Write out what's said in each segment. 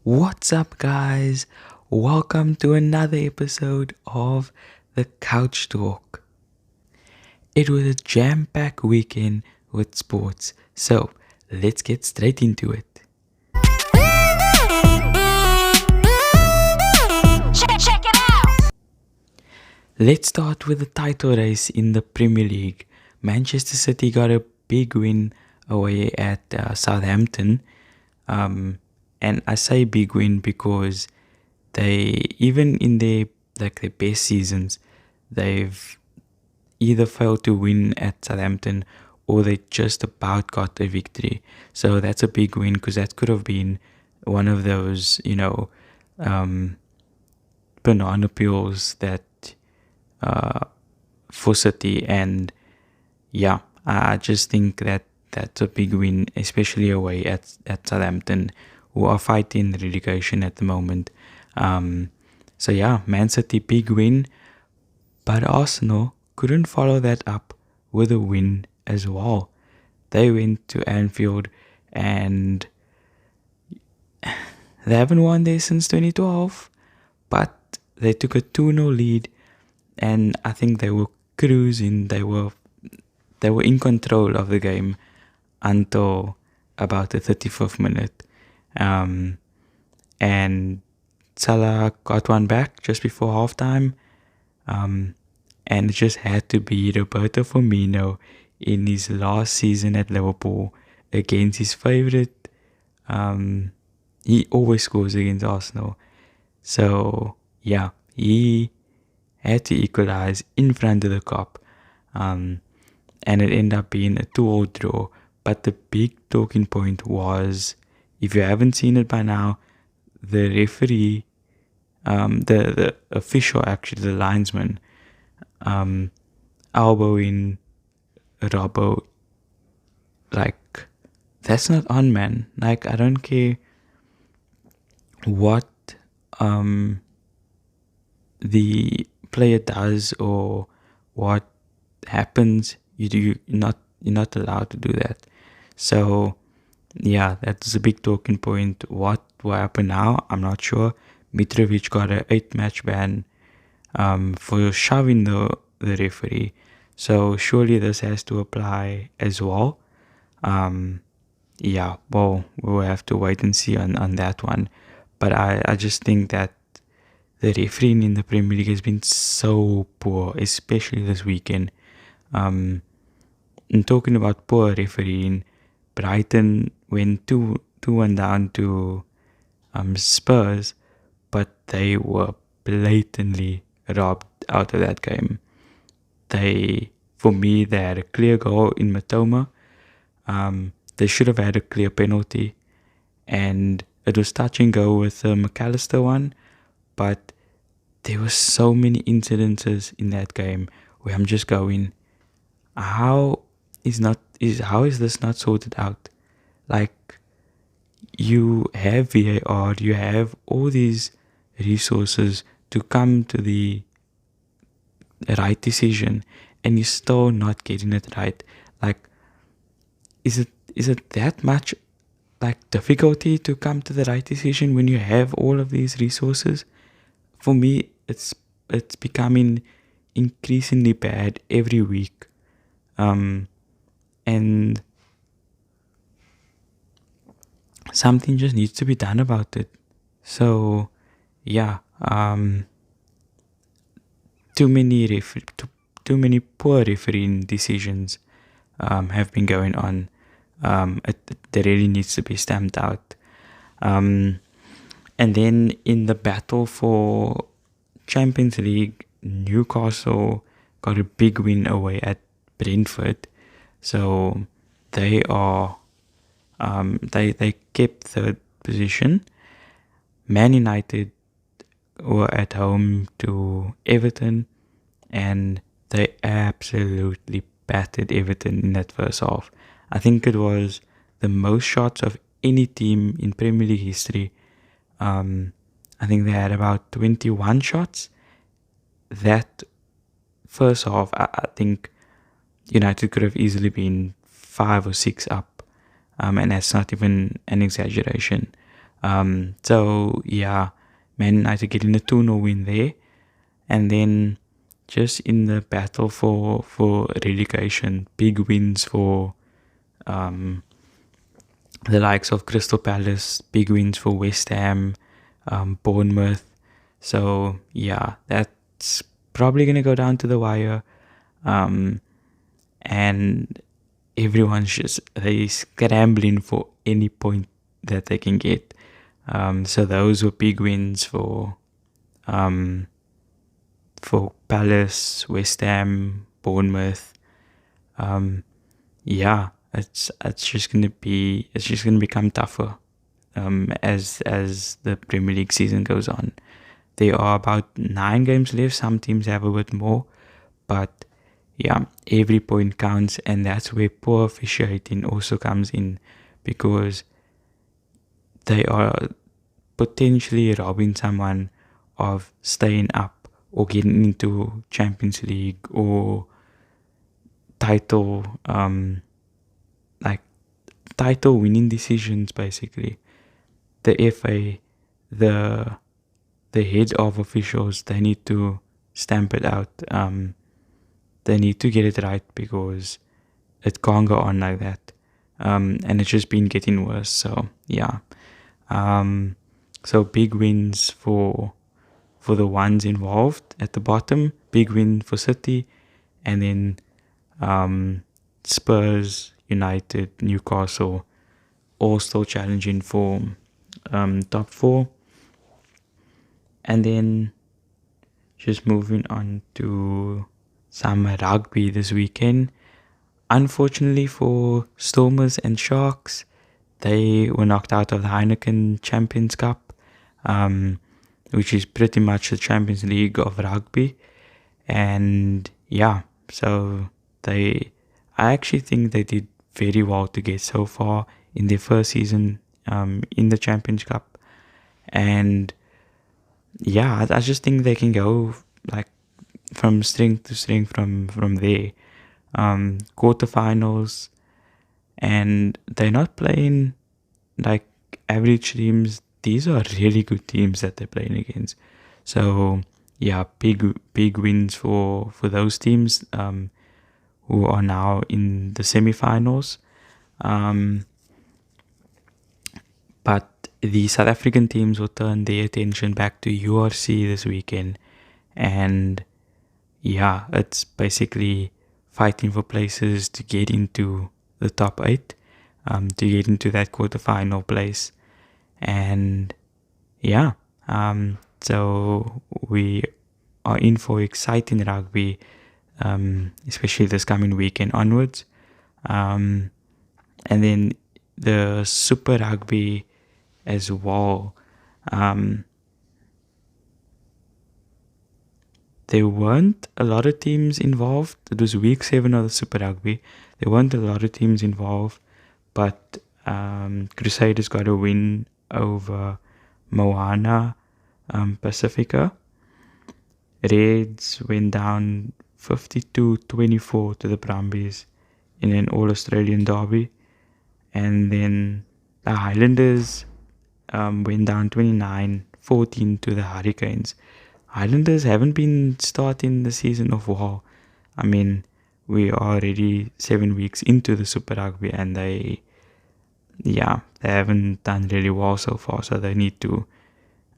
What's up, guys? Welcome to another episode of the Couch Talk. It was a jam packed weekend with sports, so let's get straight into it. Check it out! Let's start with the title race in the Premier League. Manchester City got a big win away at Southampton. And I say big win because they, even in their best seasons, they've either failed to win at Southampton or they just about got a victory. So that's a big win because that could have been one of those, banana peels that for City. And yeah, I just think that that's a big win, especially away at Southampton, who are fighting relegation at the moment. So yeah, Man City big win, but Arsenal couldn't follow that up with a win as well. They went to Anfield and they haven't won there since 2012, but they took a 2-0 lead and I think they were cruising. They were in control of the game until about the 35th minute. And Salah got one back just before halftime. And it just had to be Roberto Firmino in his last season at Liverpool against his favourite. He always scores against Arsenal. So, yeah, he had to equalise in front of the Kop. And it ended up being a 2-2 draw. But the big talking point was, if you haven't seen it by now, the referee, the official, actually, the linesman, elbowing Robbo. Like, that's not on, man. Like, I don't care what the player does or what happens. You're not allowed to do that. So yeah, that's a big talking point. What will happen now? I'm not sure. Mitrovic got an 8-match ban for shoving the referee. So surely this has to apply as well. Yeah, well, we'll have to wait and see on that one. But I just think that the refereeing in the Premier League has been so poor, especially this weekend. And talking about poor refereeing, Brighton went 2-1 down to Spurs, but they were blatantly robbed out of that game. For me, they had a clear goal in Matoma. They should have had a clear penalty, and it was touch and go with the McAllister one, but there were so many incidences in that game where I'm just going, how is this not sorted out? Like, you have VAR, you have all these resources to come to the right decision, and you're still not getting it right. Like, is it that much like difficulty to come to the right decision when you have all of these resources? For me, it's becoming increasingly bad every week. And something just needs to be done about it. So yeah, too many poor refereeing decisions have been going on. That really needs to be stamped out. And then in the battle for Champions League, Newcastle got a big win away at Brentford. So they are they kept third position. Man United were at home to Everton and they absolutely battered Everton in that first half. I think it was the most shots of any team in Premier League history. I think they had about 21 shots. That first half, I think United could have easily been 5 or 6 up. And that's not even an exaggeration. So yeah, Man United getting a 2-0 win there. And then just in the battle for relegation, big wins for um, the likes of Crystal Palace, big wins for West Ham, Bournemouth. So yeah, that's probably gonna go down to the wire. And everyone's just they scrambling for any point that they can get. So those were big wins um, for Palace, West Ham, Bournemouth. Yeah, it's just gonna become tougher as the Premier League season goes on. There are about 9 games left. Some teams have a bit more, but yeah, every point counts, and that's where poor officiating also comes in, because they are potentially robbing someone of staying up or getting into Champions League or title, like title winning decisions. Basically, the FA, the the head of officials, they need to stamp it out. They need to get it right, because it can't go on like that. And it's just been getting worse. So yeah. So big wins for the ones involved at the bottom. Big win for City, and then Spurs, United, Newcastle, all still challenging for top 4. And then just moving on to some rugby this weekend. Unfortunately for Stormers and Sharks, they were knocked out of the Heineken Champions Cup, which is pretty much the Champions League of rugby. And yeah, so I actually think they did very well to get so far in their first season in the Champions Cup. And yeah, I just think they can go like from strength to strength from there. Quarterfinals, and they're not playing like average teams. These are really good teams that they're playing against. So yeah, big wins for those teams who are now in the semi-finals. But the South African teams will turn their attention back to URC this weekend, and yeah, it's basically fighting for places to get into the top 8, to get into that quarterfinal place. And yeah, so we are in for exciting rugby, especially this coming weekend onwards. And then the Super Rugby as well. There weren't a lot of teams involved. It was week 7 of the Super Rugby. There weren't a lot of teams involved, but Crusaders got a win over Moana Pacifica. Reds went down 52-24 to the Brumbies in an All-Australian derby. And then the Highlanders went down 29-14 to the Hurricanes. Highlanders haven't been starting the season off well. I mean, we are already 7 weeks into the Super Rugby, and they haven't done really well so far. So they need to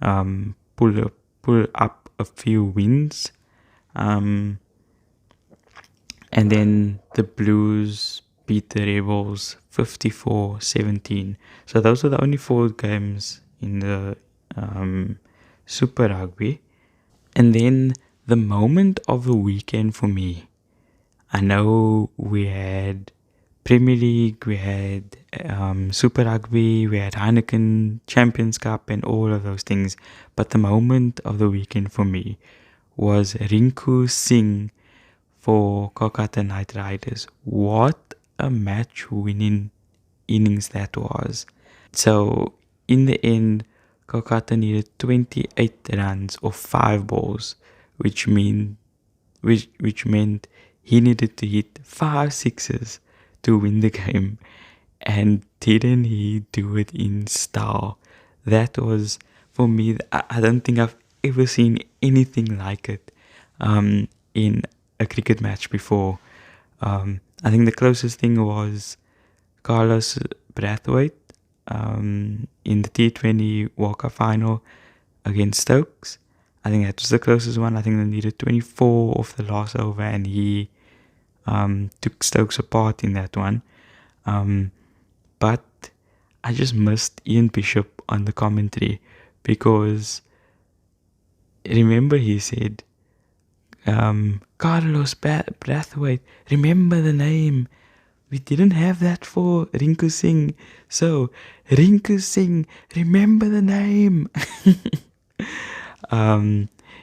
pull up a few wins. And then the Blues beat the Rebels 54-17. So those are the only 4 games in the Super Rugby. And then the moment of the weekend for me, I know we had Premier League, we had Super Rugby, we had Heineken Champions Cup and all of those things. But the moment of the weekend for me was Rinku Singh for Kolkata Knight Riders. What a match-winning innings that was. So in the end, Kolkata needed 28 runs or 5 balls, which meant he needed to hit 5 sixes to win the game. And didn't he do it in style? that was, for me, I don't think I've ever seen anything like it in a cricket match before. I think the closest thing was Carlos Brathwaite in the T20 World Cup final against Stokes. I think that was the closest one. I think they needed 24 off the last over, and he took Stokes apart in that one. But I just missed Ian Bishop on the commentary, because remember he said, Carlos Brathwaite, remember the name. We didn't have that for Rinku Singh. So, Rinku Singh, remember the name.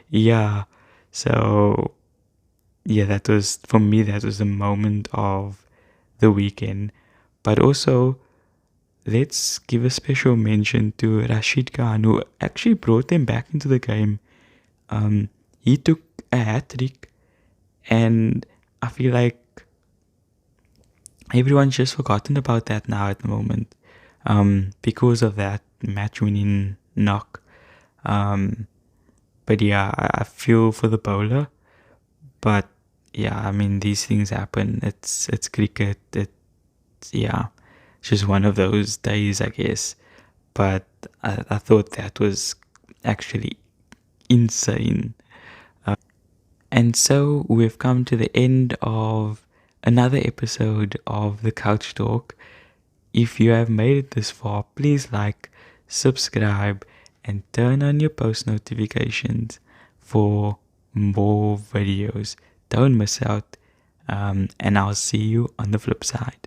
Yeah. So, yeah, that was, for me, that was the moment of the weekend. But also, let's give a special mention to Rashid Khan, who actually brought them back into the game. He took a hat-trick, and I feel like everyone's just forgotten about that now at the moment, because of that match-winning knock. But yeah, I feel for the bowler. But yeah, I mean, these things happen. It's cricket. It's just one of those days, I guess. But I thought that was actually insane. And so we've come to the end of another episode of the Couch Talk. If you have made it this far, please like, subscribe, and turn on your post notifications for more videos. Don't miss out. And I'll see you on the flip side.